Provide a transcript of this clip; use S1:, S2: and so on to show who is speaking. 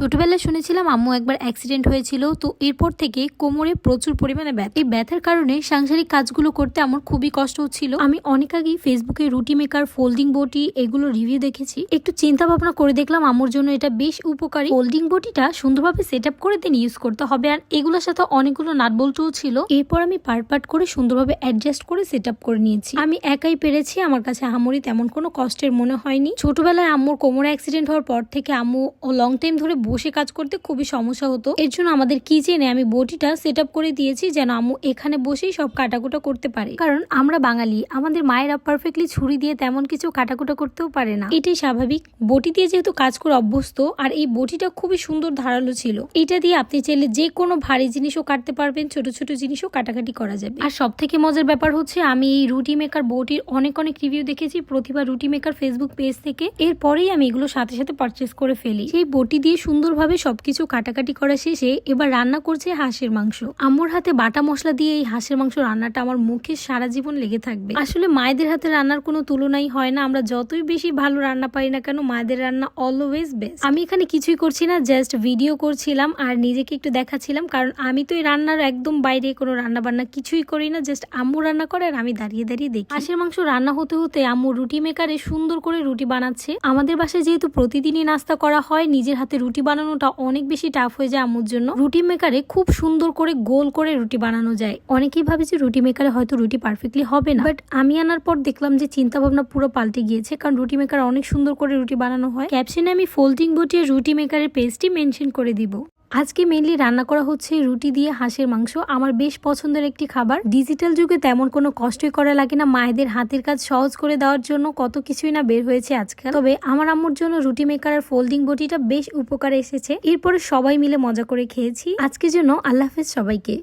S1: ছোটবেলায় শুনেছিলাম আম্মু একবার অ্যাক্সিডেন্ট হয়েছিল, তো এরপর থেকে কোমরে প্রচুর পরিমাণে ব্যথা। এই ব্যথার কারণে সাংসারিক কাজগুলো করতে আমার খুবই কষ্ট হচ্ছিল। আমি অনেক আগেই ফেসবুকে রুটি মেকার, ফোল্ডিং বটি এগুলো রিভিউ দেখেছি। একটু চিন্তা ভাবনা করে দেখলাম আম্মুর জন্য এটা বেশ উপকারী। ফোল্ডিং বটিটা সুন্দরভাবে সেট আপ করে দেন ইউজ করতে হবে, আর এগুলোর সাথে অনেকগুলো নাট বল্টুও ছিল। এরপর আমি পার্ট করে সুন্দরভাবে অ্যাডজাস্ট করে সেট আপ করে নিয়েছি। আমি একাই পেরেছি, আমার কাছে আহামরি তেমন কোনো কষ্টের মনে হয়নি। ছোটবেলায় আম্মুর কোমরে অ্যাক্সিডেন্ট হওয়ার পর থেকে আম্মু লং টাইম ধরে বসে কাজ করতে খুবই সমস্যা হতো। এর জন্য আমাদের কিচেনে আমি বটিটা সেট আপ করে দিয়েছি যেন আম্মু এখানে বসেই সব কাটাকুটা করতে পারে। কারণ আমরা বাঙালি, আমাদের মায়েরা পারফেক্টলি ছুরি দিয়ে তেমন কিছু কাটাকুটা করতেও পারে না, এটাই স্বাভাবিক। বটি দিয়ে যেহেতু কাজ করে অভ্যস্ত, আর এই বটিটা খুবই সুন্দর ধারালো ছিল। এটা দিয়ে আপনি চাইলে যে কোনো ভারী জিনিসও কাটতে পারবেন, ছোট ছোট জিনিসও কাটাকাটি করা যাবে। আর সব থেকে মজার ব্যাপার হচ্ছে আমি এই রুটি মেকার বটির অনেক রিভিউ দেখেছি প্রতিভা রুটি মেকার ফেসবুক পেজ থেকে। এরপরেই আমি এগুলো সাথে সাথে পারচেস করে ফেলি। সেই বটি দিয়ে সুন্দরভাবে সবকিছু কাটাকাটি করা শেষে এবার রান্না করছে হাঁসের মাংস। আম্মুর হাতে বাটা মশলা দিয়ে এই হাঁসের মাংস রান্নাটা আমার মুখে সারা জীবন লেগে থাকবে। আসলে মায়েদের হাতে রান্নার কোনো তুলনাই হয় না। আমরা যতই বেশি ভালো রান্না পারি না কেন, মায়েদের রান্না অলওয়েজ বেস্ট। আমি এখানে কিছুই করছি না, জাস্ট ভিডিও করছিলাম আর নিজেকে একটু দেখাচ্ছিলাম, কারণ আমি তো এই রান্নার একদম বাইরে কোনো রান্না বান্না কিছুই করি না। জাস্ট আম্মু রান্না করে আর আমি দাঁড়িয়ে দাঁড়িয়ে দেখি। হাঁসের মাংস রান্না হতে হতে আম্মু রুটি মেকারে সুন্দর করে রুটি বানাচ্ছে। আমাদের বাসায় যেহেতু প্রতিদিনই নাস্তা করা হয়, নিজের হাতে রুটি বানানোটা অনেক বেশি টাফ হয়ে যায় আম্মুর জন্য। রুটি মেকারে খুব সুন্দর করে গোল করে রুটি বানানো যায়। অনেকেই ভাবে যে রুটি মেকারে হয়তো রুটি পারফেক্টলি হবে না, বাট আমি আনার পর দেখলাম যে চিন্তা ভাবনা পুরো পাল্টে গিয়েছে, কারণ রুটি মেকার অনেক সুন্দর করে রুটি বানানো হয়। ক্যাপশনে আমি ফোল্ডিং বটি আর রুটি মেকারের পেজটি মেনশন করে দিব। আজকে মেনলি রান্না করা হচ্ছে রুটি দিয়ে হাঁসের মাংস। আমার বেশ পছন্দের একটি খাবার। ডিজিটাল যুগে তেমন কোনো কষ্টই করা লাগে না, মায়েদের হাতের কাজ সহজ করে দেওয়ার জন্য কত কিছুই না বের হয়েছে আজকাল। তবে আমার আম্মুর জন্য রুটি মেকার আর ফোল্ডিং বটিটা বেশ উপকারে এসেছে। এরপরে সবাই মিলে মজা করে খেয়েছি। আজকের জন্য আল্লাহ হাফেজ সবাইকে।